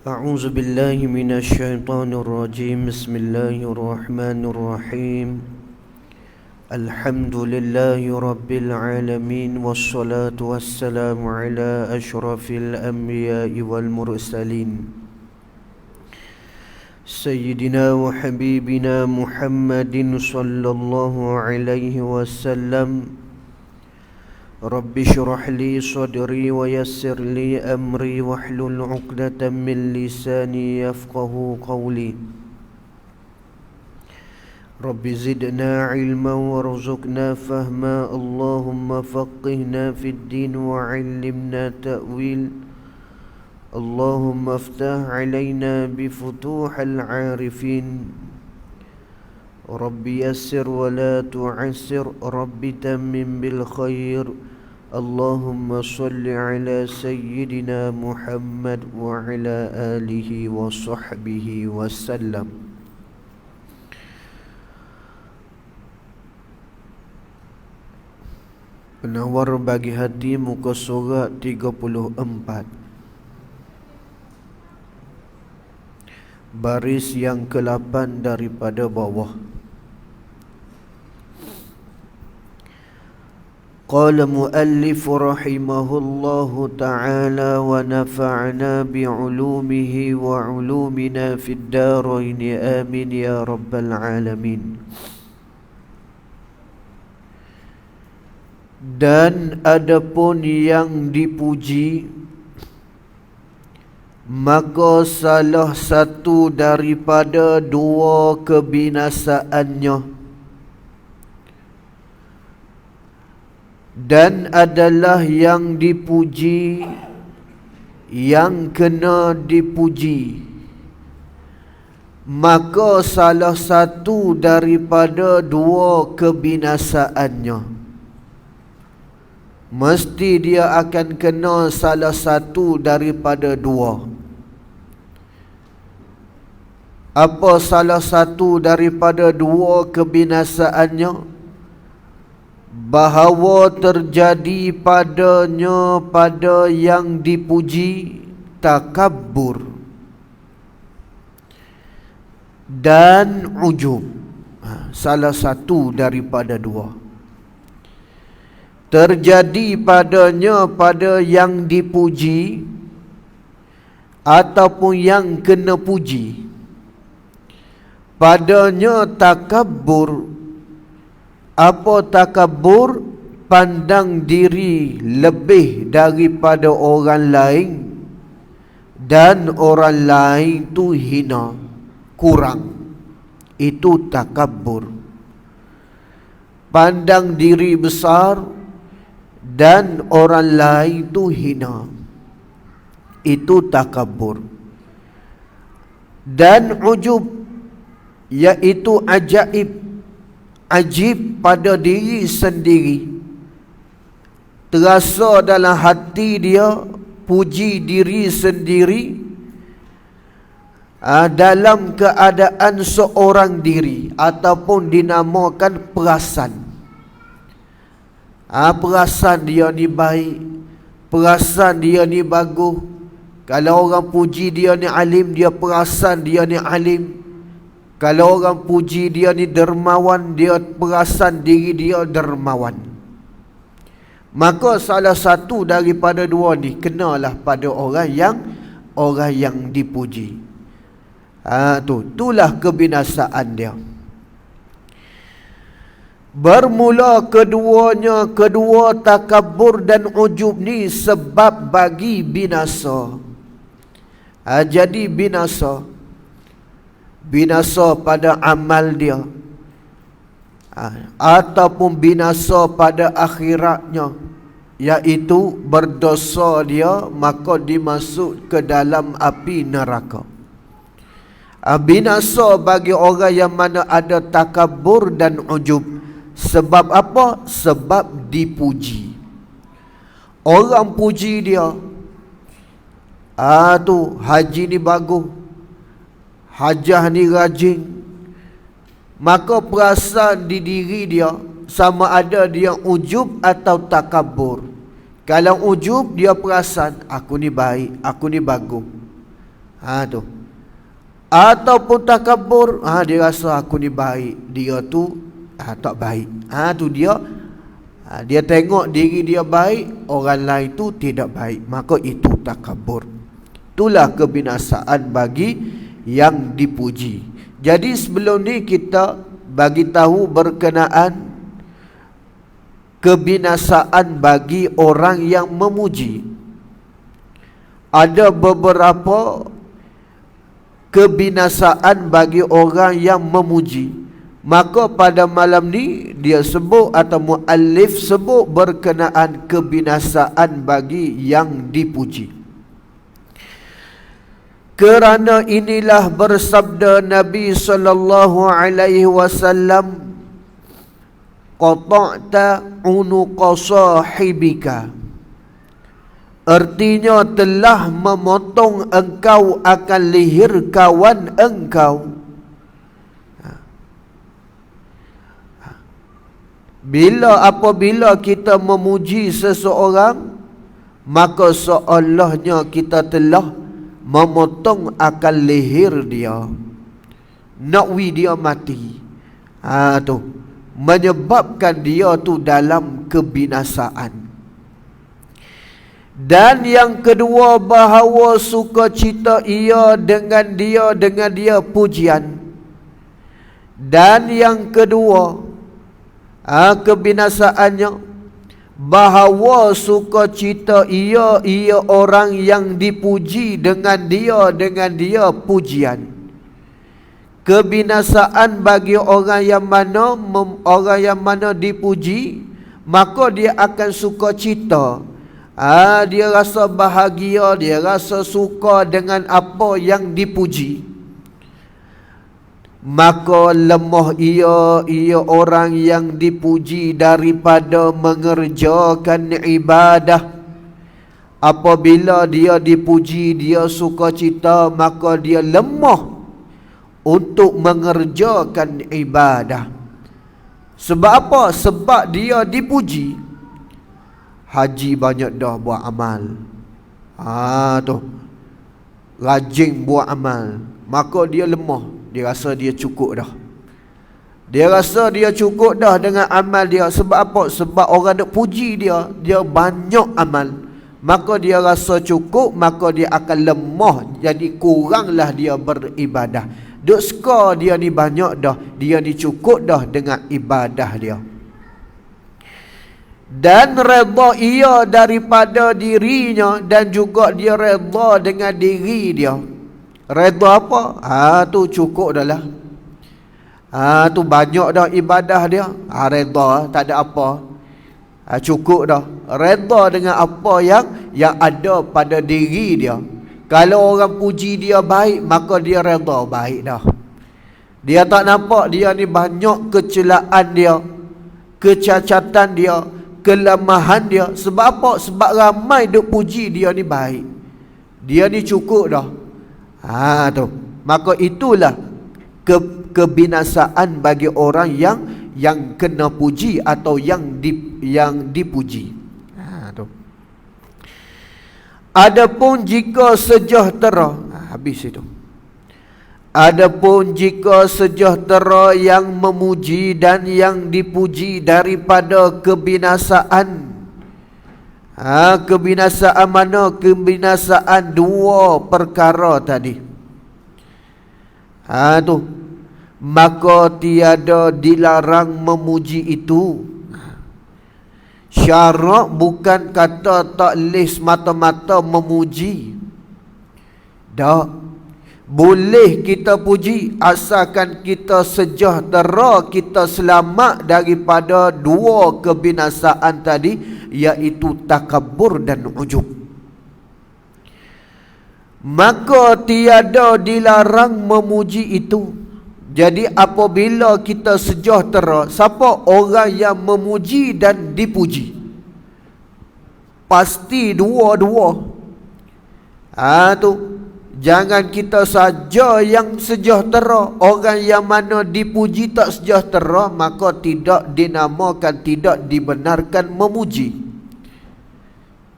أعوذ بالله من الشيطان الرجيم. بسم الله الرحمن الرحيم. الحمد لله رب العالمين، والصلاة والسلام على أشرف الأنبياء والمرسلين سيدنا وحبيبنا محمد صلى الله عليه وسلم. رب اشرح لي صدري ويسر لي أمري واحلل عقدة من لساني يفقه قولي. رب زدنا علما وارزقنا فهما، اللهم فقهنا في الدين وعلمنا تأويل. اللهم افتح علينا بفتوح العارفين. رب يسر ولا تعسر، رب تمم بالخير. اللهم صل على سيدنا محمد وعلى آله وصحبه وسلم. Penawar bagi hati, muka surat 34, baris yang ke-8 daripada bawah. Qala muallif rahimahullahu ta'ala wa nafa'na bi'ulumihi wa 'ulumina fid darain, amin ya rabbal alamin. Dan adapun yang dipuji, maka salah satu daripada dua kebinasaannya, dan adalah yang dipuji yang kena dipuji, maka salah satu daripada dua kebinasaannya, mesti dia akan kena salah satu daripada dua. Apa salah satu daripada dua kebinasaannya? Bahawa terjadi padanya, pada yang dipuji, takabbur dan ujub. Salah satu daripada dua terjadi padanya, pada yang dipuji ataupun yang kena puji. Padanya takabbur. Apa takabbur? Pandang diri lebih daripada orang lain, dan orang lain tu hina, kurang. Itu takabbur. Pandang diri besar dan orang lain tu hina, itu takabbur. Dan ujub, iaitu ajaib, ajib pada diri sendiri. Terasa dalam hati dia puji diri sendiri dalam keadaan seorang diri, ataupun dinamakan perasan. Perasan dia ni baik, perasan dia ni bagus. Kalau orang puji dia ni alim, dia perasan dia ni alim. Kalau orang puji dia ni dermawan, dia perasan diri dia dermawan. Maka salah satu daripada dua ni kenalah pada orang yang dipuji. Itulah kebinasaan dia. Bermula keduanya, kedua takabbur dan ujub ni sebab bagi binasa. Jadi binasa pada amal dia, ataupun binasa pada akhiratnya, iaitu berdosa dia, maka dimasuk ke dalam api neraka. Binasa bagi orang yang mana ada takabbur dan ujub. Sebab apa? Sebab dipuji. Orang puji dia, tu haji ni bagus, hajah ni rajin. Maka perasaan di diri dia sama ada dia ujub atau takabbur. Kalau ujub, dia perasan aku ni baik, aku ni bagus. Tu. Ataupun takabur, dia rasa aku ni baik, dia tu tak baik. Tu dia tengok diri dia baik, orang lain tu tidak baik, maka itu takabur. Itulah kebinasaan bagi yang dipuji. Jadi sebelum ni kita bagi tahu berkenaan kebinasaan bagi orang yang memuji. Ada beberapa kebinasaan bagi orang yang memuji. Maka pada malam ni dia sebut atau muallif sebut berkenaan kebinasaan bagi yang dipuji. Kerana inilah bersabda Nabi sallallahu alaihi wasallam, qata'ta unuqa sahibika. Artinya telah memotong engkau akan leher kawan engkau. Apabila kita memuji seseorang, maka seolahnya kita telah memotong akan leher dia, nakwi dia mati. Tu menyebabkan dia tu dalam kebinasaan. Dan yang kedua, bahawa sukacita ia dengan dia pujian. Dan yang kedua, kebinasaannya, bahawa sukacita ia orang yang dipuji dengan dia pujian. Kebinasaan bagi orang yang mana dipuji, maka dia akan sukacita. Dia rasa bahagia, dia rasa suka dengan apa yang dipuji. Maka lemah ia orang yang dipuji daripada mengerjakan ibadah. Apabila dia dipuji, dia sukacita, maka dia lemah untuk mengerjakan ibadah. Sebab apa? Sebab dia dipuji. Haji banyak dah buat amal, tu rajin buat amal, maka dia lemah. Dia rasa dia cukup dah. Dia rasa dia cukup dah dengan amal dia. Sebab apa? Sebab orang nak puji dia, dia banyak amal, maka dia rasa cukup, maka dia akan lemah. Jadi kuranglah dia beribadah. Duk suka dia ni banyak dah, dia ni cukup dah dengan ibadah dia. Dan redha ia daripada dirinya, dan juga dia redha dengan diri dia. Redha apa? Tu cukup dah lah. Tu banyak dah ibadah dia. Redha, tak ada apa. Cukup dah. Redha dengan apa yang ada pada diri dia. Kalau orang puji dia baik, maka dia redha baik dah. Dia tak nampak dia ni banyak kecelaan dia, kecacatan dia, kelemahan dia. Sebab apa? Sebab ramai duk puji dia ni baik, dia ni cukup dah. Tu. Maka itulah kebinasaan bagi orang yang kena puji atau yang dipuji. Tu. Adapun jika sejahtera, habis itu. Adapun jika sejahtera yang memuji dan yang dipuji daripada kebinasaan. Kebinasaan mana? Kebinasaan dua perkara tadi. Tu. Maka tiada dilarang memuji itu. Syarak bukan kata tak boleh semata-mata memuji. Tak. Boleh kita puji asalkan kita sejahtera, kita selamat daripada dua kebinasaan tadi, iaitu takabur dan ujub. Maka tiada dilarang memuji itu. Jadi apabila kita sejahtera, siapa orang yang memuji dan dipuji? Pasti dua-dua. Tu. Jangan kita saja yang sejahtera. Orang yang mana dipuji tak sejahtera, maka tidak dinamakan, tidak dibenarkan memuji.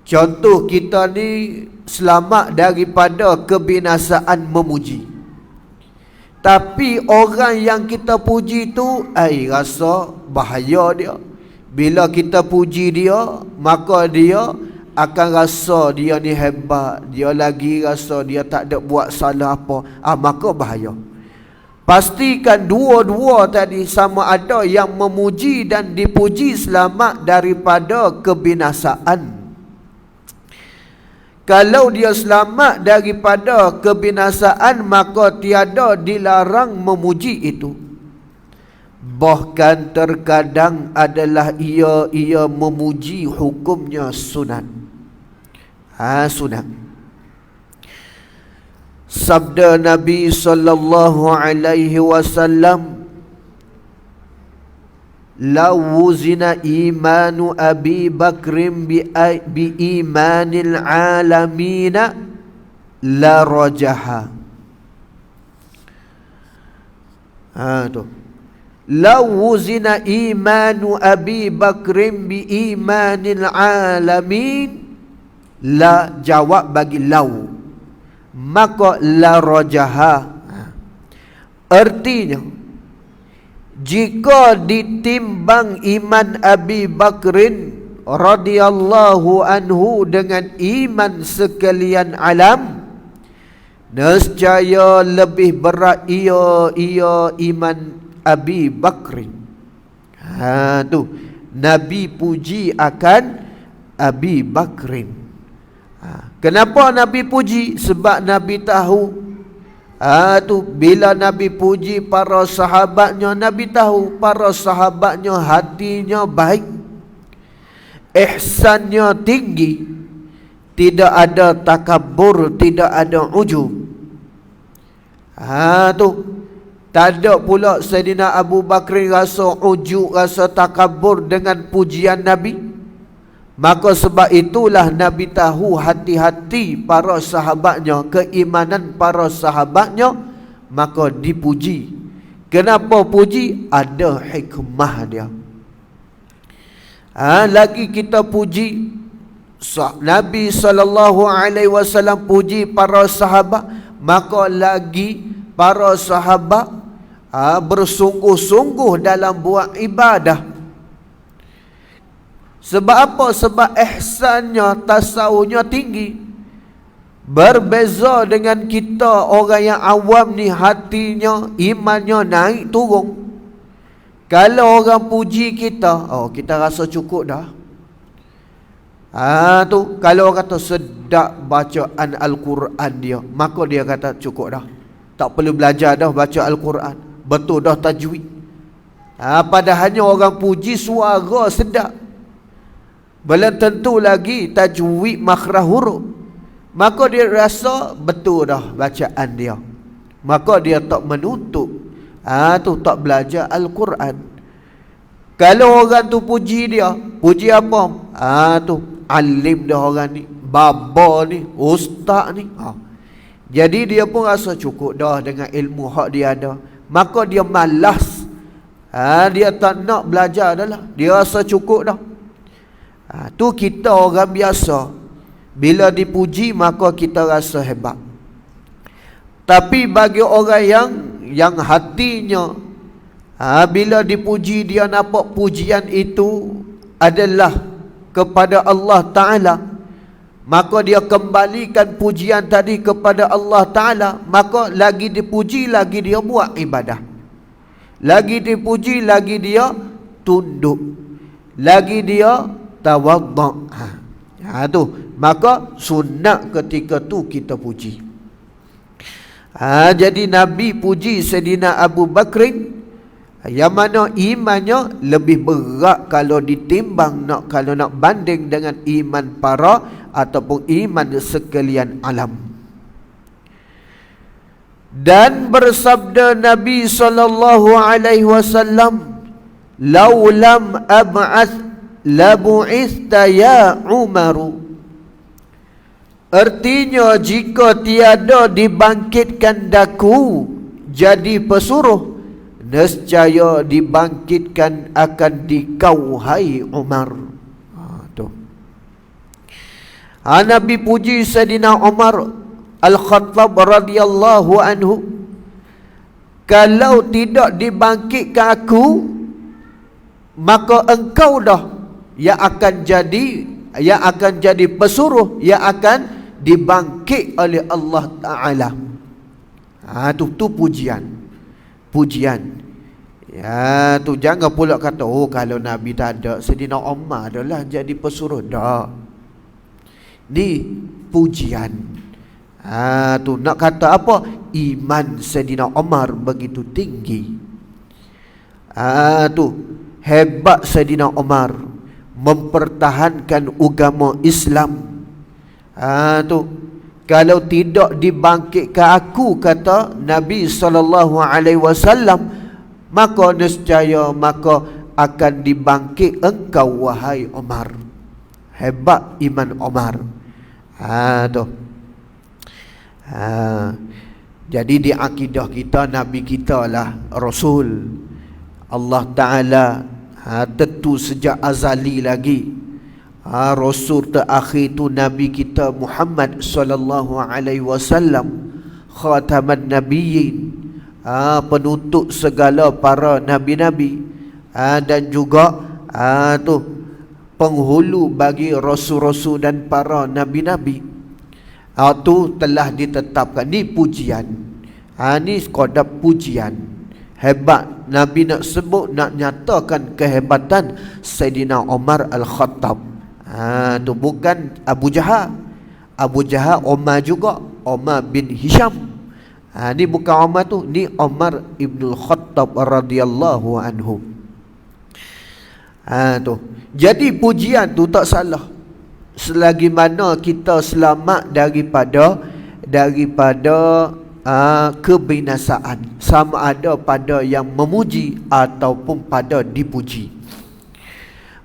Contoh kita ni selamat daripada kebinasaan memuji. Tapi orang yang kita puji tu, rasa bahaya dia. Bila kita puji dia, maka dia akan rasa dia ni hebat. Dia lagi rasa dia tak ada buat salah apa. Maka bahaya. Pastikan dua-dua tadi sama ada yang memuji dan dipuji selamat daripada kebinasaan. Kalau dia selamat daripada kebinasaan, maka tiada dilarang memuji itu. Bahkan terkadang adalah ia memuji hukumnya sunat. Sunat. Sabda Nabi sallallahu alaihi wasallam, "La wuzina imanu Abi Bakrin bi imanil alamina la rajaha." Tu. "La wuzina imanu Abi Bakrin bi imanil alamin." La jawab bagi lau, maka la rajaha. Artinya, jika ditimbang iman Abi Bakrin radhiyallahu anhu dengan iman sekalian alam, nescaya lebih berat ia iman Abi Bakrin. Tu Nabi puji akan Abi Bakrin. Kenapa Nabi puji? Sebab Nabi tahu tu bila Nabi puji para sahabatnya, Nabi tahu para sahabatnya hatinya baik, ihsannya tinggi, tidak ada takabur, tidak ada ujub. Tu tak ada pula Sayyidina Abu Bakr rasa ujub, rasa takabur dengan pujian Nabi. Maka sebab itulah Nabi tahu hati-hati para sahabatnya, keimanan para sahabatnya, maka dipuji. Kenapa puji? Ada hikmah dia. Lagi kita puji Nabi SAW puji para sahabat, maka lagi para sahabat bersungguh-sungguh dalam buat ibadah. Sebab apa? Sebab ihsannya, tasawufnya tinggi. Berbeza dengan kita orang yang awam ni, hatinya, imannya naik turun. Kalau orang puji kita, kita rasa cukup dah. Tu kalau orang kata sedap bacaan Al-Quran dia, maka dia kata cukup dah, tak perlu belajar dah baca Al-Quran, betul dah tajwid. Padahalnya orang puji suara sedap, belum tentu lagi tajwid makhraj huruf, maka dia rasa betul dah bacaan dia, maka dia tak menutup. Tu tak belajar Al-Quran. Kalau orang tu puji dia, puji apa? Tu alim dah orang ni, baba ni, ustaz ni. Jadi dia pun rasa cukup dah dengan ilmu hak dia ada, maka dia malas. Dia tak nak belajar dah lah, dia rasa cukup dah. Tu kita orang biasa, bila dipuji maka kita rasa hebat. Tapi bagi orang yang hatinya bila dipuji, dia nampak pujian itu adalah kepada Allah Ta'ala, maka dia kembalikan pujian tadi kepada Allah Ta'ala, maka lagi dipuji, lagi dia buat ibadah. Lagi dipuji, lagi dia tunduk, lagi dia tawaddu'. Tu maka sunat ketika tu kita puji. Jadi Nabi puji Sayyidina Abu Bakrin, yang mana imannya lebih berat kalau ditimbang, kalau nak banding dengan iman para ataupun iman sekalian alam. Dan bersabda Nabi SAW, "Laulam ab'ath labu'ista ya Umaru." Artinya, jika tiada dibangkitkan daku jadi pesuruh, nescaya dibangkitkan akan dikau hai Umar. Tu. Nabi puji Sayyidina Umar Al-Khattab radhiyallahu anhu, kalau tidak dibangkitkan aku, maka engkau dah yang akan jadi pesuruh, yang akan dibangkit oleh Allah Ta'ala. Tu pujian. Ya, tu jangan pula kata, oh kalau Nabi tak ada, Sayyidina Umar adalah jadi pesuruh. Dah. Ni pujian. Tu nak kata apa? Iman Sayyidina Umar begitu tinggi. Tu hebat Sayyidina Umar mempertahankan agama Islam. Tu kalau tidak dibangkitkan aku, kata Nabi SAW, maka nescaya akan dibangkit engkau wahai Umar. Hebat iman Umar. Tu. Jadi di akidah kita, Nabi kita lah Rasul Allah Ta'ala. Tentu sejak azali lagi. Rasul terakhir tu Nabi kita Muhammad sallallahu alaihi wasallam, khataman nabiyyin, penutup segala para nabi-nabi, dan juga tu penghulu bagi rasul-rasul dan para nabi-nabi. Tu telah ditetapkan. Ni pujian. Ni sekadar pujian. Hebat. Nabi nak sebut, nak nyatakan kehebatan Sayyidina Umar Al-Khattab. Tu bukan Abu Jahal. Abu Jahal Umar juga, Umar bin Hisham. Ni bukan Umar tu, ni Umar Ibn Khattab radhiyallahu anhu. Tu. Jadi pujian tu tak salah, selagi mana kita selamat daripada kebinasaan, sama ada pada yang memuji ataupun pada dipuji.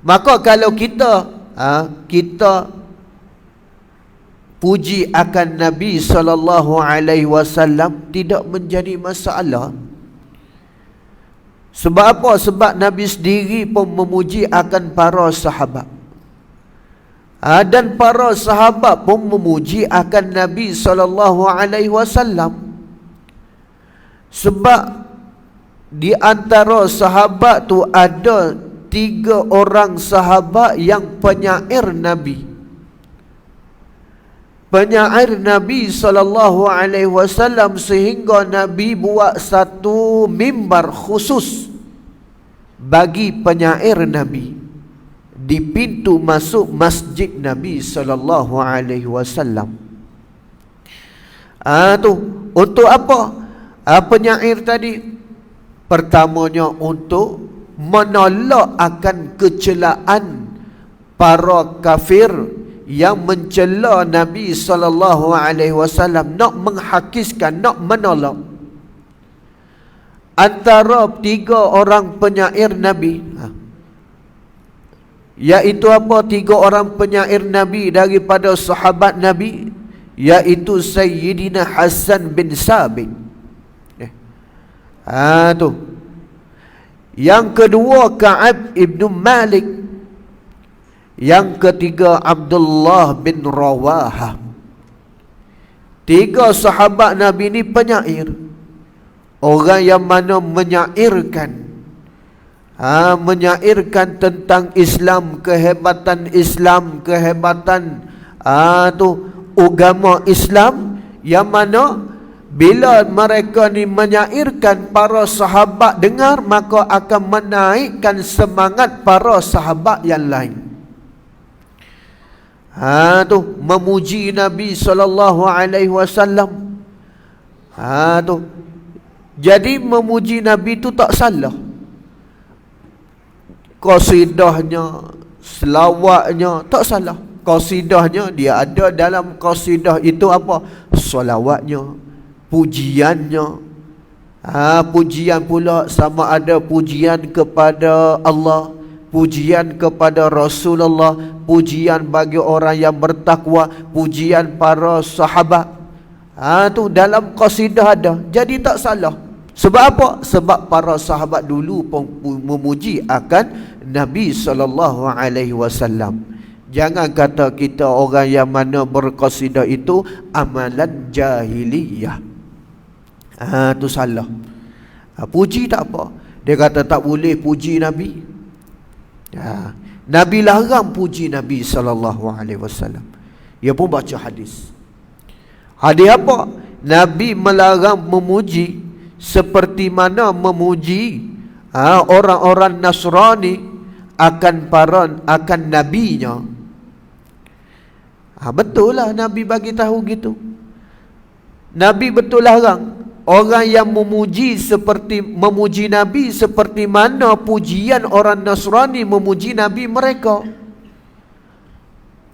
Maka kalau kita puji akan Nabi SAW, tidak menjadi masalah. Sebab apa? Sebab Nabi sendiri pun memuji akan para sahabat. Dan para sahabat pun memuji akan Nabi SAW. Sebab di antara sahabat tu ada 3 orang sahabat yang penyair Nabi. Penyair Nabi SAW, sehingga Nabi buat satu mimbar khusus bagi penyair Nabi di pintu masuk masjid Nabi SAW. Tu untuk apa? Penyair tadi, pertamanya untuk menolak akan kecelaan para kafir yang mencela Nabi SAW, nak menghakiskan, nak menolak. Antara 3 orang penyair Nabi, iaitu apa? 3 orang penyair Nabi daripada sahabat Nabi, iaitu Sayyidina Hasan bin Sabit. Tu. Yang kedua Ka'ab ibn Malik. Yang ketiga Abdullah bin Rawahah. 3 sahabat Nabi ni penyair. Orang yang mana menyairkan tentang Islam, kehebatan Islam, kehebatan agama Islam, yang mana bila mereka ni menyairkan, para sahabat dengar, maka akan menaikkan semangat para sahabat yang lain. Tu memuji Nabi SAW. Tu. Jadi memuji Nabi tu tak salah. Qasidahnya, selawatnya tak salah. Qasidahnya, dia ada dalam qasidah itu apa? Selawatnya, pujiannya. Pujian pula sama ada pujian kepada Allah, pujian kepada Rasulullah, pujian bagi orang yang bertakwa, pujian para sahabat. Tu dalam qasidah ada. Jadi tak salah. Sebab apa? Sebab para sahabat dulu pun memuji akan Nabi SAW. Jangan kata kita orang yang mana berqasidah itu amalan jahiliyah. Tu salah. Puji tak apa. Dia kata tak boleh puji Nabi. Nabi larang puji Nabi SAW. Dia pun baca hadis. Hadis apa? Nabi melarang memuji seperti mana memuji orang-orang Nasrani akan nabinya. Betul lah Nabi bagi tahu gitu. Nabi betul larang orang yang memuji Nabi seperti mana pujian orang Nasrani memuji Nabi mereka.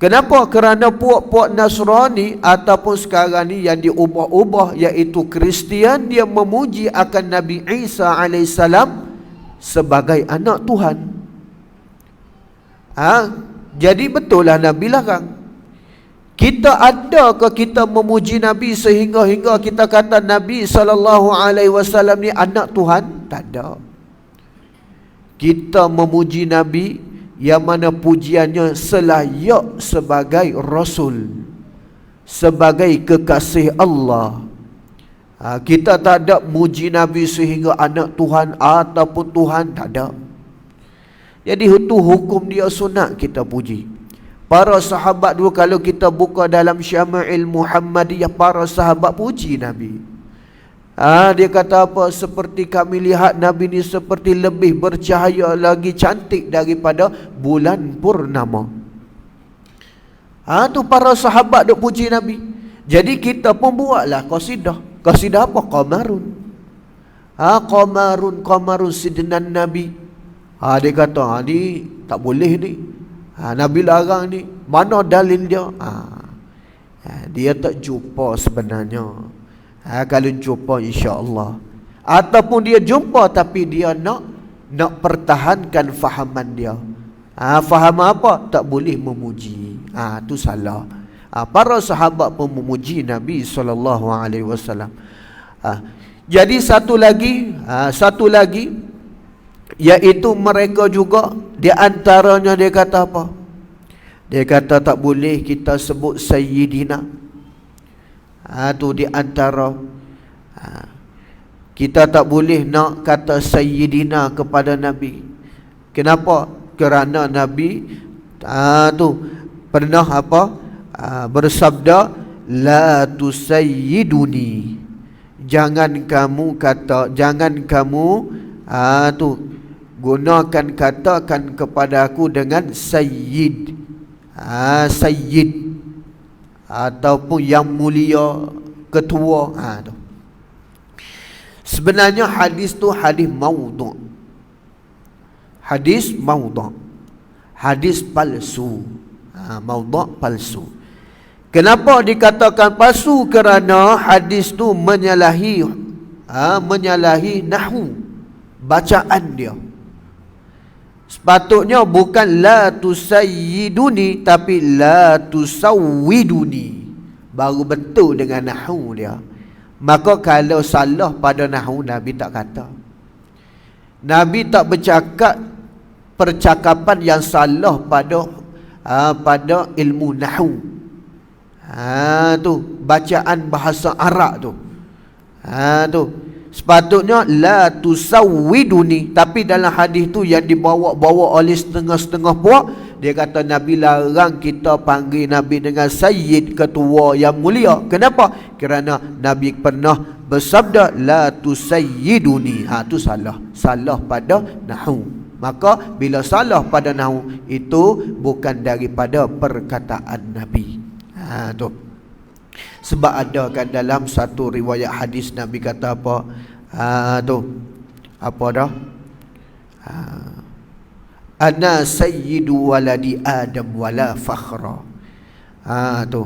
Kenapa? Kerana puak-puak Nasrani ataupun sekarang ni yang diubah-ubah, iaitu Kristian, dia memuji akan Nabi Isa AS sebagai anak Tuhan. Jadi betul lah Nabi larang. Kita ada ke kita memuji Nabi sehingga kita kata Nabi SAW ni anak Tuhan? Tak ada. Kita memuji Nabi yang mana pujiannya selayak sebagai Rasul, sebagai kekasih Allah. Kita tak ada muji Nabi sehingga anak Tuhan ataupun Tuhan, tak ada. Jadi itu hukum dia sunat kita puji. Para sahabat dulu, kalau kita buka dalam Syama'il Muhammadiyah, para sahabat puji Nabi. Dia kata apa? Seperti kami lihat Nabi ni seperti lebih bercahaya lagi cantik daripada bulan purnama. Tu para sahabat duk puji Nabi. Jadi kita pun buatlah qasidah. Qasidah apa? Qamarun. Qamarun sidnan Nabi. Dia kata ni tak boleh ni. Nabi larang ni. Mana dalil dia? Dia tak jumpa sebenarnya. Kalau jumpa insya-Allah. Ataupun dia jumpa tapi dia nak pertahankan fahaman dia. Faham apa? Tak boleh memuji. Tu salah. Para sahabat pun memuji Nabi SAW. Jadi satu lagi iaitu mereka juga di antaranya dia kata apa? Dia kata tak boleh kita sebut Sayyidina. Tu di antara kita tak boleh nak kata Sayyidina kepada Nabi. Kenapa? Kerana Nabi tu pernah bersabda, la tusayyiduni. Jangan kamu gunakan katakan kepada aku dengan sayyid. Sayyid ataupun yang mulia, ketua. Tu. Sebenarnya hadis tu hadis maudhu'. Hadis maudhu'. Hadis palsu. Maudhu' palsu. Kenapa dikatakan palsu? Kerana hadis tu menyalahi nahwu, bacaan dia. Sepatutnya bukan la tusayyiduni, tapi la tusawwiduni. Baru betul dengan nahwu dia. Maka kalau salah pada nahwu, Nabi tak kata. Nabi tak bercakap percakapan yang salah pada ilmu nahwu. Tu bacaan bahasa Arab tu. Tu sepatutnya la tusawwiduni, tapi dalam hadis tu yang dibawa oleh setengah-setengah puak, dia kata Nabi larang kita panggil Nabi dengan sayyid, ketua yang mulia. Kenapa? Kerana Nabi pernah bersabda la tusayyiduni. Tu salah pada nahwu. Maka bila salah pada nahwu, itu bukan daripada perkataan Nabi. Tu sebab ada kan dalam satu riwayat hadis Nabi kata apa? Apa dah? Ana sayyidu waladi Adam wala fakhra. Tu.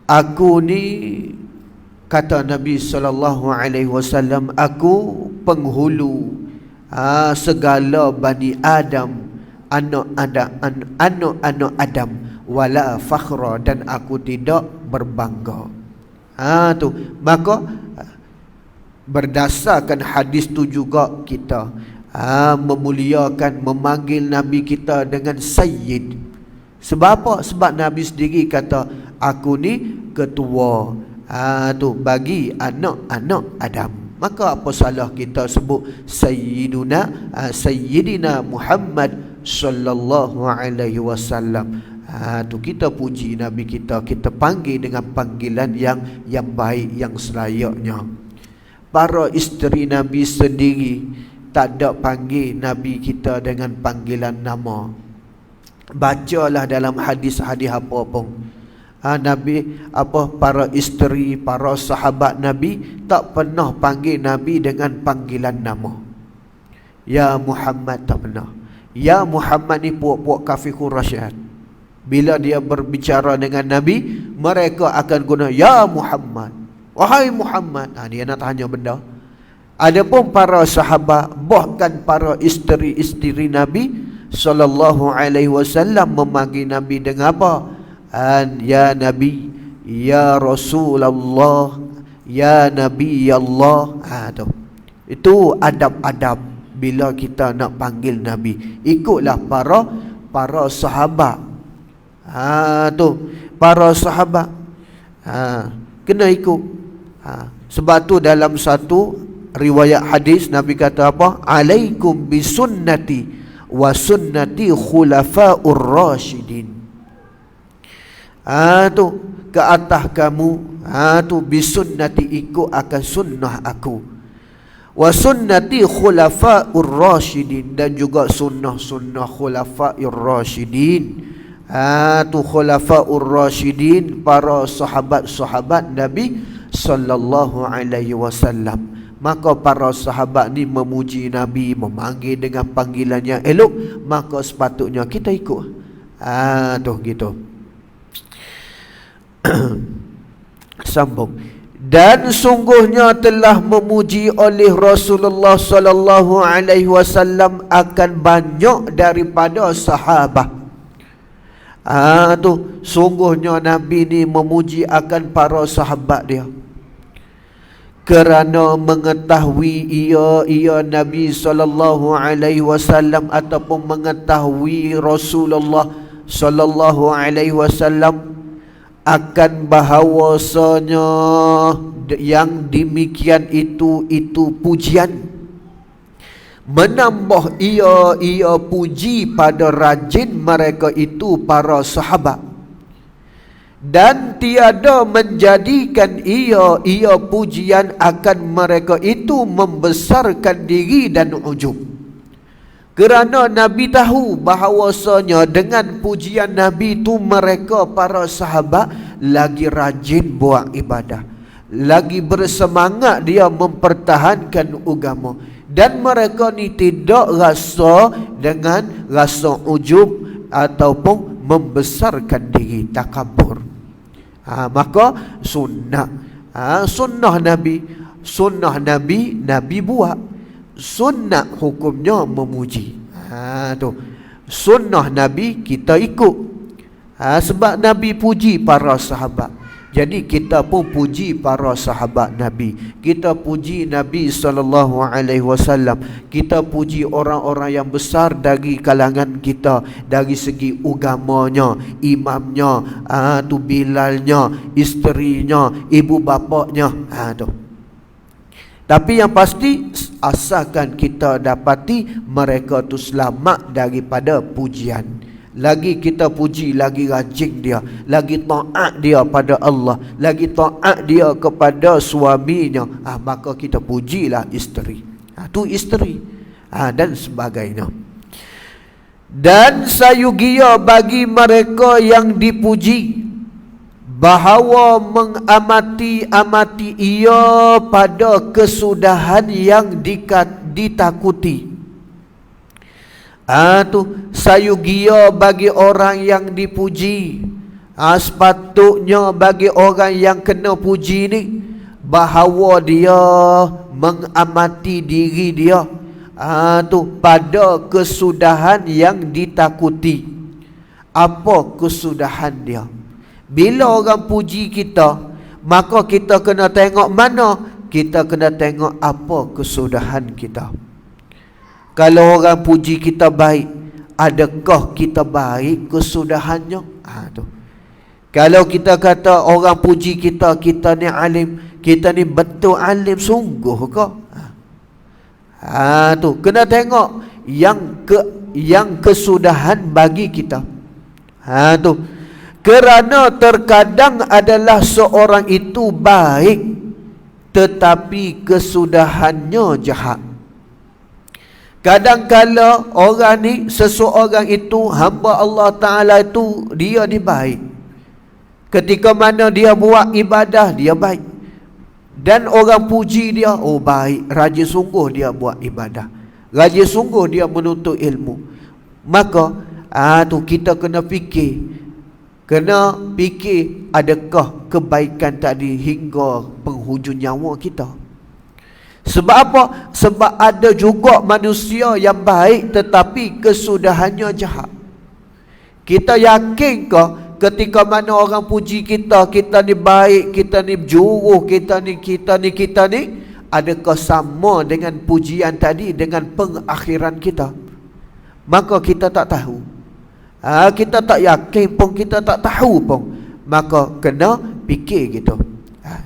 Aku ni, kata Nabi SAW, aku penghulu segala Bani Adam, anak-anak Adam, wala fakhra, dan aku tidak berbangga. Tu. Maka berdasarkan hadis tu juga kita memuliakan, memanggil Nabi kita dengan sayyid. Sebab apa? Sebab Nabi sendiri kata, aku ni ketua tu bagi anak-anak Adam. Maka apa salah kita sebut Sayyidina Muhammad sallallahu alaihi wasallam. Tu kita puji Nabi kita, kita panggil dengan panggilan yang baik, yang selayaknya. Para isteri Nabi sendiri tak ada panggil Nabi kita dengan panggilan nama. Bacalah dalam hadis-hadis apa pun. Nabi para isteri, para sahabat Nabi tak pernah panggil Nabi dengan panggilan nama. Ya Muhammad, tak pernah. Ya Muhammad ni puak-puak kafir Quraisy. Bila dia berbicara dengan Nabi, mereka akan guna ya Muhammad. Wahai Muhammad. Dia nak tanya benda. Adapun para sahabat, bahkan para isteri-isteri Nabi sallallahu alaihi wasallam memanggil Nabi dengan apa? Ya Nabi, ya Rasulullah, ya Nabi Allah. Itu adab-adab bila kita nak panggil Nabi. Ikutlah para sahabat. Para sahabat. Kena ikut. Sebab tu dalam satu riwayat hadis Nabi kata apa? Alaikum bisunnati wa sunnati khulafa'ur rasyidin. Ke atas kamu bisunnati, ikut akan sunnah aku, wa sunnati khulafa'ur rasyidin, dan juga sunnah khulafa'ur rasyidin. Khulafa'ur rasyidin, para sahabat-sahabat Nabi sallallahu alaihi wasallam. Maka para sahabat ni memuji Nabi, memanggil dengan panggilan yang elok, maka sepatutnya kita ikut. Gitu. Sambung. Dan sungguhnya telah memuji oleh Rasulullah sallallahu alaihi wasallam akan banyak daripada sahabat. Sungguhnya Nabi ni memuji akan para sahabat dia, kerana mengetahui ia Nabi sallallahu alaihi wasallam ataupun mengetahui Rasulullah sallallahu alaihi wasallam akan bahawasanya yang demikian itu pujian, menambah ia puji pada rajin mereka itu para sahabat, dan tiada menjadikan ia pujian akan mereka itu membesarkan diri dan ujub. Kerana Nabi tahu bahawasanya dengan pujian Nabi itu mereka para sahabat lagi rajin buat ibadah, lagi bersemangat dia mempertahankan agama, dan mereka ni tidak rasa dengan rasa ujub ataupun membesarkan diri, takabur. Maka sunnah Nabi buat. Sunnah hukumnya memuji. Sunnah Nabi kita ikut. Sebab Nabi puji para sahabat, jadi kita pun puji para sahabat Nabi. Kita puji Nabi SAW. Kita puji orang-orang yang besar dari kalangan kita, dari segi agamanya, imamnya, Bilalnya, isterinya, ibu bapaknya. Tapi yang pasti, asalkan kita dapati mereka tu selamat daripada pujian. Lagi kita puji, lagi rajin dia, lagi taat dia pada Allah, lagi taat dia kepada suaminya, maka kita pujilah isteri. Tu isteri, dan sebagainya. Dan sayugia bagi mereka yang dipuji, bahawa mengamati ia pada kesudahan yang ditakuti. Sayugia bagi orang yang dipuji. Sepatutnya bagi orang yang kena puji ni, bahawa dia mengamati diri dia pada kesudahan yang ditakuti. Apa kesudahan dia? Bila orang puji kita, maka kita kena tengok mana? Kita kena tengok apa kesudahan kita. Kalau orang puji kita baik, adakah kita baik kesudahannya? Tu. Kalau kita kata orang puji kita, kita ni alim, kita ni betul alim sungguh ke? Tu kena tengok yang kesudahan bagi kita. Tu. Kerana terkadang adalah seorang itu baik tetapi kesudahannya jahat. Kadang-kala orang ni, seseorang itu, hamba Allah Ta'ala itu, dia ni baik. Ketika mana dia buat ibadah, dia baik. Dan orang puji dia, oh baik, rajin sungguh dia buat ibadah, rajin sungguh dia menuntut ilmu. Maka tu kita kena fikir, adakah kebaikan tadi hingga penghujung nyawa kita. Sebab apa? Sebab ada juga manusia yang baik tetapi kesudahannya jahat. Kita yakin ke ketika mana orang puji kita, kita ni baik, kita ni juruh, kita ni, adakah sama dengan pujian tadi dengan pengakhiran kita? Maka kita tak tahu. Kita tak yakin pun, kita tak tahu pun. Maka kena fikir gitu.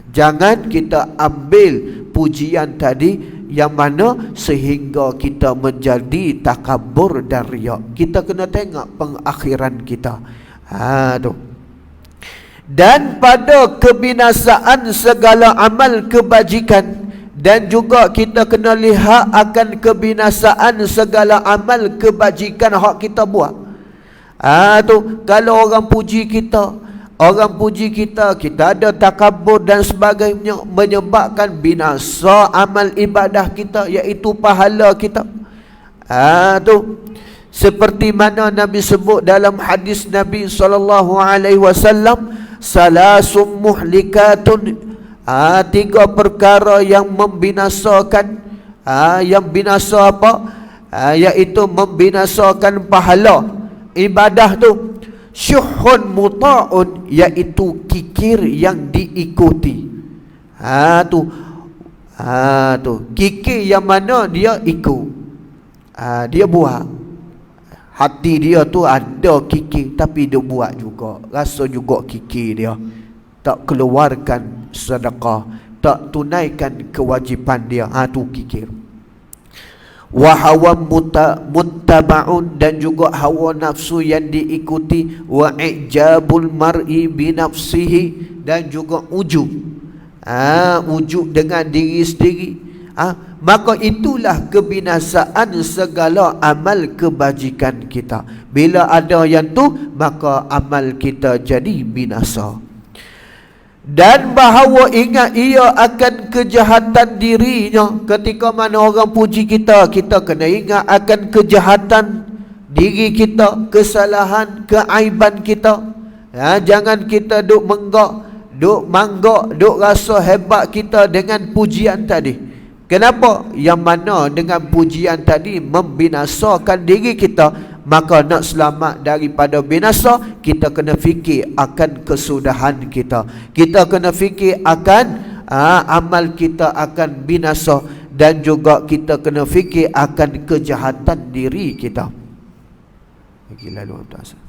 Jangan kita ambil pujian tadi yang mana sehingga kita menjadi takabur dan riak. Kita kena tengok pengakhiran kita. Tu. Dan pada kebinasaan segala amal kebajikan, dan juga kita kena lihat akan kebinasaan segala amal kebajikan hak kita buat. Tu kalau orang puji kita, kita ada takabur dan sebagainya, menyebabkan binasa amal ibadah kita, iaitu pahala kita. Tu seperti mana Nabi sebut dalam hadis Nabi SAW, salasum muhlikatun, 3 perkara yang membinasakan, yang binasa apa? Iaitu membinasakan pahala ibadah tu. Syuhun muta'un, iaitu kikir yang diikuti. Tu kikir yang mana dia ikut, dia buat. Hati dia tu ada kikir, tapi dia buat juga, rasa juga kikir dia, tak keluarkan sedekah, tak tunaikan kewajipan dia. Tu kikir. Wa hawa muttaba'un, dan juga hawa nafsu yang diikuti. Wa ijabul mar'i binafsihi, dan juga ujub, ujub dengan diri sendiri. Maka itulah kebinasaan segala amal kebajikan kita. Bila ada yang tu, maka amal kita jadi binasa. Dan bahawa ingat ia akan kejahatan dirinya. Ketika mana orang puji kita, kita kena ingat akan kejahatan diri kita, kesalahan, keaiban kita. Jangan kita duk manggak, duk rasa hebat kita dengan pujian tadi. Kenapa? Yang mana dengan pujian tadi membinasakan diri kita. Maka nak selamat daripada binasa, kita kena fikir akan kesudahan kita. Kita kena fikir akan amal kita akan binasa. Dan juga kita kena fikir akan kejahatan diri kita. Lagi lalu atas.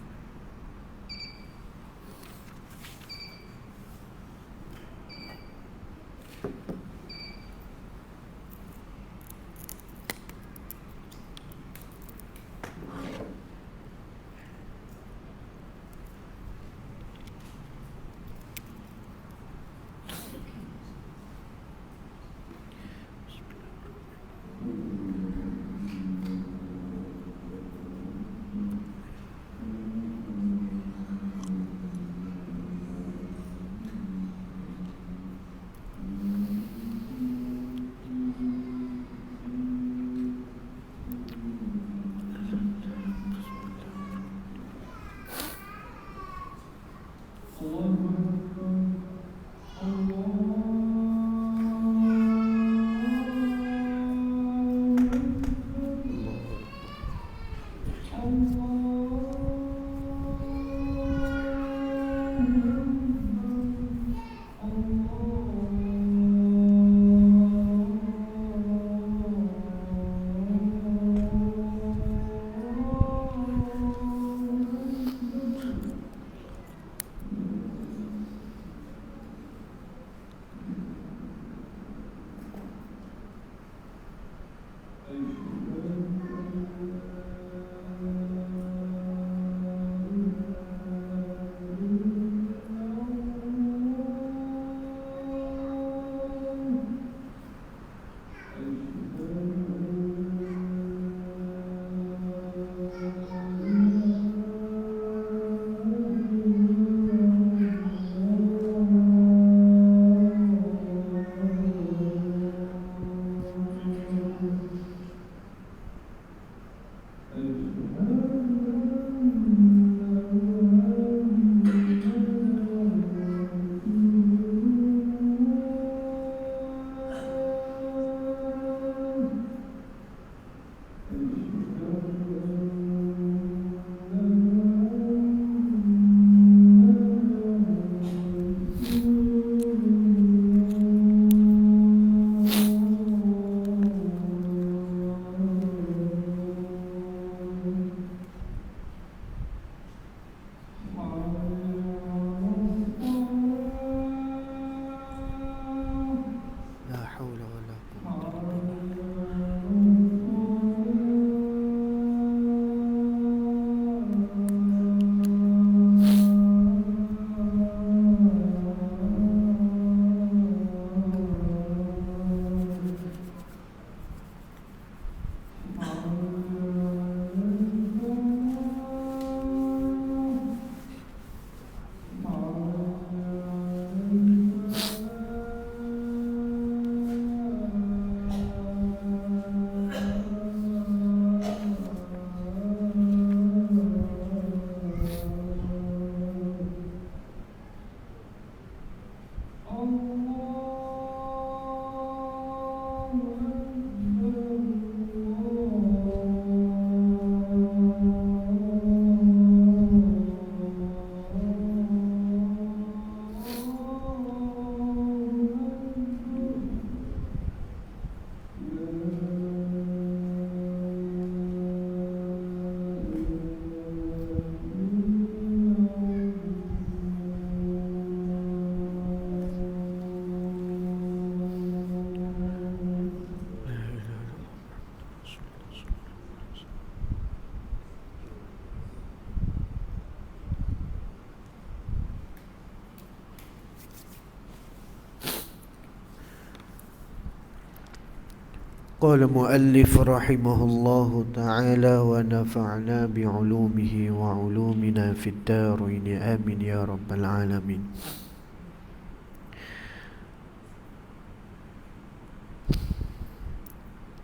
قال مؤلف رحمه الله تعالى ونفعنا بعلومه وعلومنا في الدارين آمين يا رب العالمين.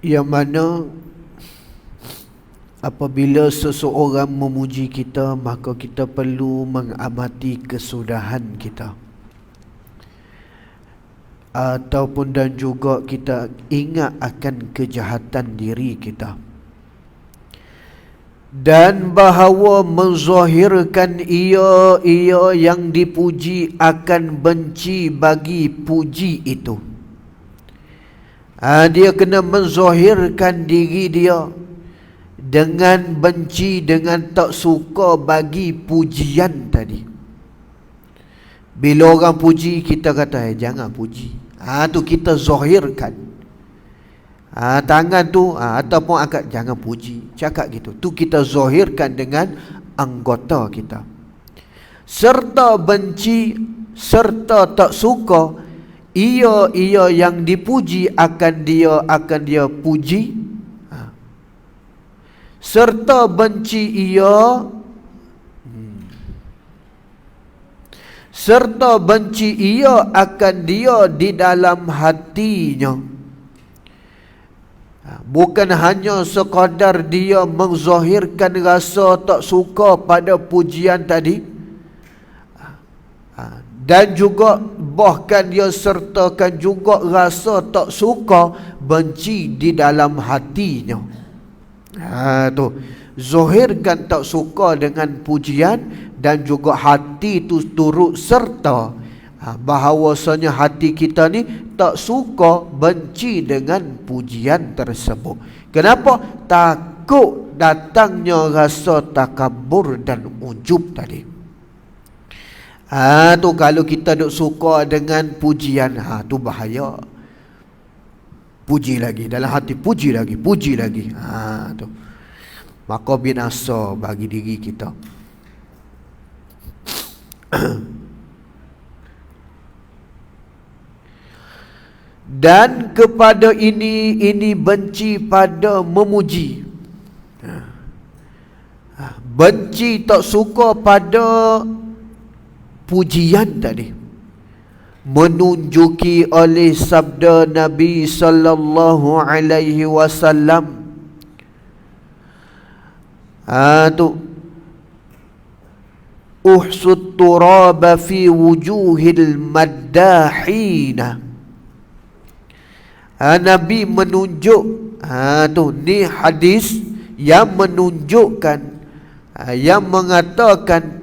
Yang mana apabila seseorang memuji kita, maka kita perlu mengamati kesudahan kita, ataupun dan juga kita ingat akan kejahatan diri kita, dan bahawa menzahirkan ia yang dipuji akan benci bagi puji itu. Dia kena menzahirkan diri dia dengan benci, dengan tak suka bagi pujian tadi. Bila orang puji, kita kata jangan puji. Tu kita zahirkan. Tangan tu ataupun angkat, jangan puji, cakap gitu. Tu kita zahirkan dengan anggota kita. Serta benci serta tak suka ia yang dipuji akan dia puji, serta benci ia akan dia di dalam hatinya. Bukan hanya sekadar dia menzahirkan rasa tak suka pada pujian tadi, dan juga bahkan dia sertakan juga rasa tak suka, benci di dalam hatinya. Tu zahirkan tak suka dengan pujian, dan juga hati tu turut serta bahawasanya hati kita ni tak suka, benci dengan pujian tersebut. Kenapa? Takut datangnya rasa takabur dan ujub tadi. Tu kalau kita duk suka dengan pujian, tu bahaya. Puji lagi dalam hati, puji lagi. Tu maka binasa bagi diri kita. Dan kepada ini benci pada memuji, benci tak suka pada pujian tadi, menunjuki oleh sabda Nabi sallallahu alaihi wasallam, tu uhsut turaba fi wujuhil maddahina. Nabi menunjuk, tu ni hadis yang menunjukkan, yang mengatakan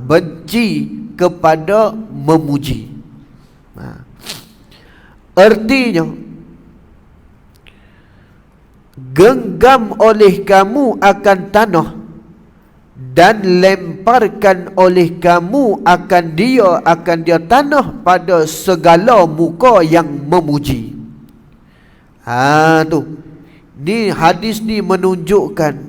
benci kepada memuji. Artinya genggam oleh kamu akan tanah dan lemparkan oleh kamu akan dia tanah pada segala muka yang memuji. Tu ni hadis ni menunjukkan,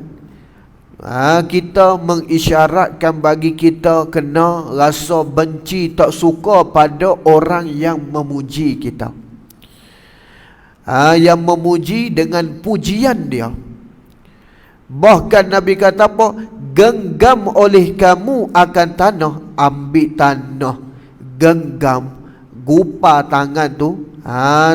kita mengisyaratkan bagi kita kena rasa benci tak suka pada orang yang memuji kita, yang memuji dengan pujian dia. Bahkan Nabi kata apa? Genggam oleh kamu akan tanah, ambil tanah, genggam, gupar tangan tu,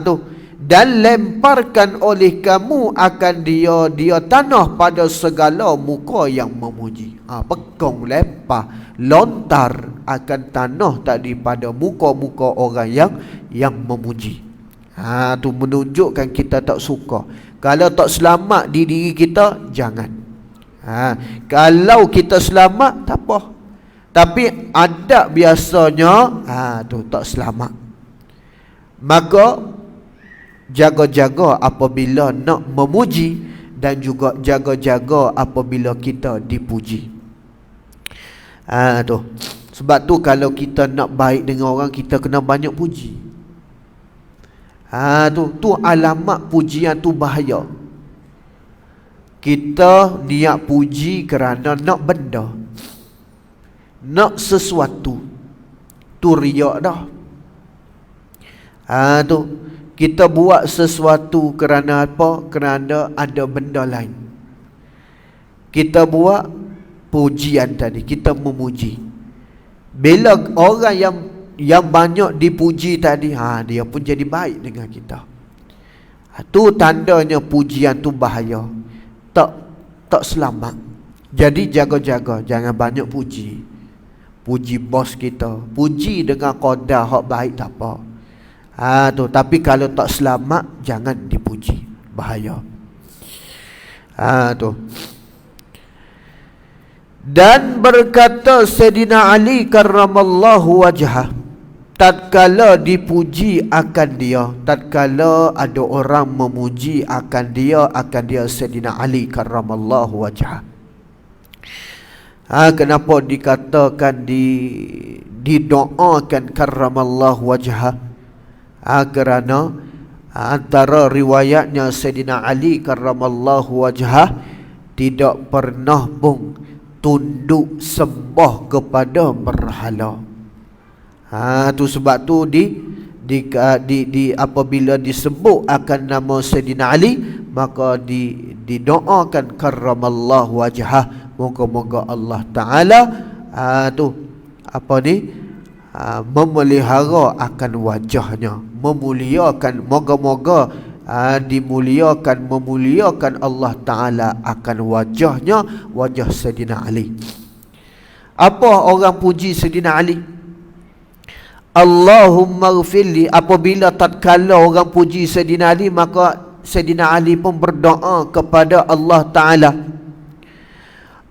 tu, dan lemparkan oleh kamu akan dia tanah pada segala muka yang memuji. Pekong, lempar, lontar akan tanah tadi pada muka-muka orang yang memuji. Tu menunjukkan kita tak suka. Kalau tak selamat di diri kita, jangan. Kalau kita selamat, tak apa. Tapi adab biasanya, tu tak selamat. Maka jaga-jaga apabila nak memuji, dan juga jaga-jaga apabila kita dipuji. Tu. Sebab tu kalau kita nak baik dengan orang, kita kena banyak puji. Tu alamat pujian tu bahaya. Kita niat puji kerana nak benda, nak sesuatu, tu riak dah. Tu kita buat sesuatu kerana apa? Kerana ada benda lain. Kita buat pujian tadi, kita memuji. Bila orang yang banyak dipuji tadi, dia pun jadi baik dengan kita. Tu tandanya pujian tu bahaya. Tak selamat. Jadi jaga-jaga, jangan banyak puji. Puji bos kita, puji dengan qadar hak baik tak apa. Tu tapi kalau tak selamat, jangan dipuji, bahaya. Tu. Dan berkata Sayyidina Ali karramallahu wajhah, tatkala dipuji akan dia, tatkala ada orang memuji akan dia Sayyidina Ali karramallahu wajhah. Kenapa dikatakan didoakan karramallahu wajhah? Kerana antara riwayatnya Sayyidina Ali karramallahu wajhah tidak pernah pun tunduk sembah kepada berhala. Tu sebab tu apabila disebut akan nama Sayyidina Ali, maka didoakan karramallahu wajhah, moga-moga Allah Ta'ala memelihara akan wajahnya, memuliakan, moga-moga memuliakan Allah Ta'ala akan wajahnya, wajah Sayyidina Ali. Apa orang puji Sayyidina Ali? Allahumma ghfirli. Apabila tatkala orang puji Sayyidina Ali, maka Sayyidina Ali pun berdoa kepada Allah Ta'ala,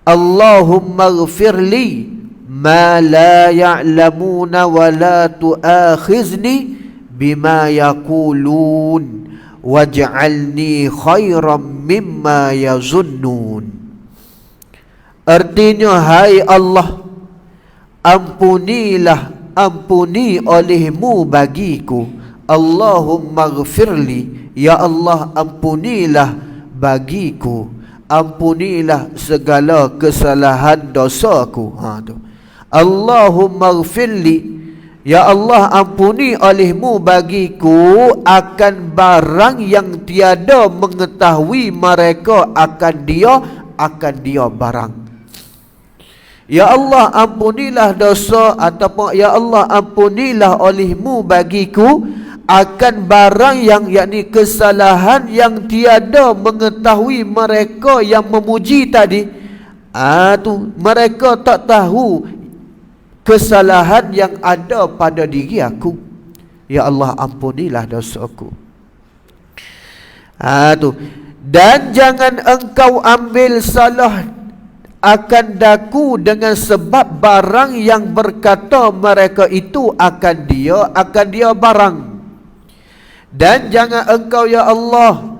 Allahumma ghfirli ma la ya'lamuna wa la tu'akhizni bima yaqulun waj'alni khairan mimma yazunnun. Artinya, hai Allah, ampuni olehmu bagiku. Allahumma ghfirli, ya Allah, ampunilah bagiku, ampunilah segala kesalahan dosaku. Allahumma ghfirli, ya Allah, ampuni olehmu bagiku akan barang yang tiada mengetahui mereka akan dia barang. Ya Allah, ampunilah dosa, ataupun ya Allah, ampunilah olehmu bagiku akan barang yang, yakni kesalahan yang tiada mengetahui mereka yang memuji tadi. Mereka tak tahu kesalahan yang ada pada diri aku. Ya Allah, ampunilah dosaku. Dan jangan engkau ambil salah akan daku dengan sebab barang yang berkata mereka itu akan dia barang. Dan jangan engkau, ya Allah,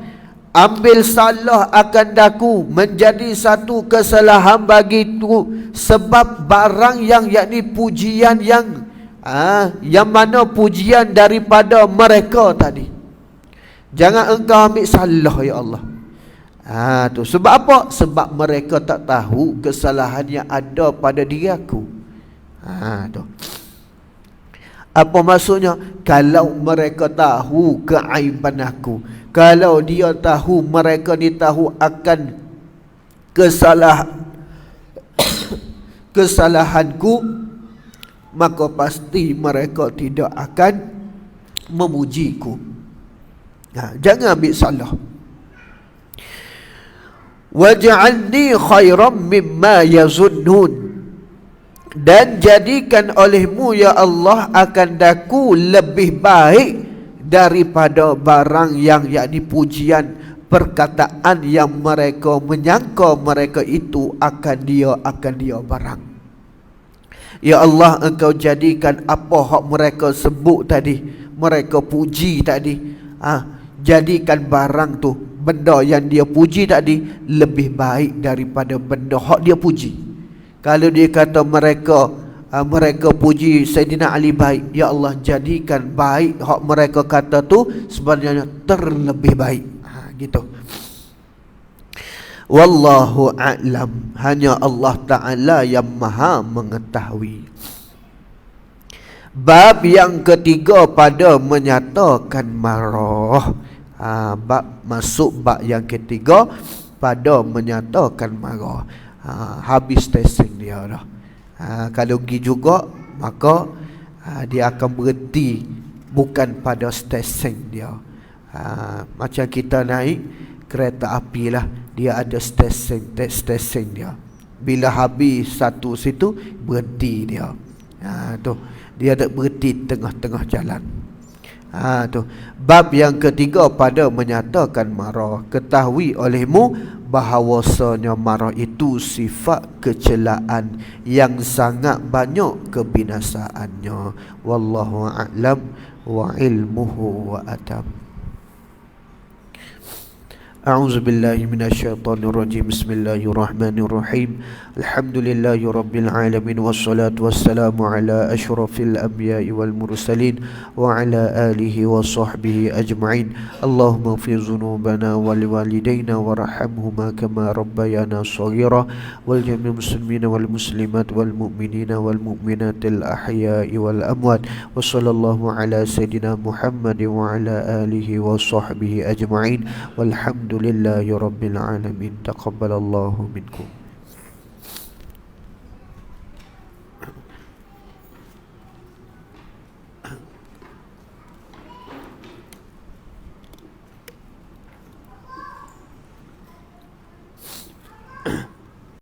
ambil salah akan daku menjadi satu kesalahan bagiku sebab barang yang, yakni pujian yang mana pujian daripada mereka tadi. Jangan engkau ambil salah, ya Allah. Sebab apa? Sebab mereka tak tahu kesalahan yang ada pada diri aku. Apa maksudnya? Kalau mereka tahu keaiban aku, kalau dia tahu, mereka ni tahu akan kesalahanku, maka pasti mereka tidak akan memujiku. Jangan ambil salah. Waj'alni khairan mimma yazunnun. Dan jadikan olehmu, ya Allah, akan daku lebih baik daripada barang yang, yakni pujian, perkataan yang mereka menyangka mereka itu akan dia barang. Ya Allah, engkau jadikan apa hak mereka sebut tadi, mereka puji tadi, jadikan barang tu, benda yang dia puji tadi, lebih baik daripada benda hak dia puji. Kalau dia kata mereka puji Sayyidina Ali baik, ya Allah, jadikan baik hak mereka kata tu sebenarnya terlebih baik. Gitu. Wallahu a'lam. Hanya Allah Ta'ala yang maha mengetahui. Bab yang ketiga pada menyatakan marah. Bab yang ketiga pada menyatakan marah. Habis testing dia dah. Kalau pergi juga, maka dia akan berhenti bukan pada stesen dia. Macam kita naik kereta api lah, dia ada stesen dia. Bila habis satu situ, berhenti dia. Tu dia tak berhenti tengah-tengah jalan. Tu bab yang ketiga pada menyatakan marah. Ketahui olehmu bahawasanya marah itu sifat kecelaan yang sangat banyak kebinasaannya. Wallahu a'lam wa ilmuhu wa atam. أعوذ بالله من الشيطان الرجيم بسم الله الرحمن الرحيم الحمد لله رب العالمين والصلاة والسلام على أشرف الأنبياء والمرسلين وعلى آله وصحبه أجمعين اللهم اغفر ذنوبنا ولوالدينا وارحمهما كما ربيانا صغيرا والجميع المسلمين والمسلمات والمؤمنين والمؤمنات الأحياء والأموات وصلى الله على سيدنا محمد وعلى آله وصحبه أجمعين والحمد لله رب العالمين تقبل الله منكم.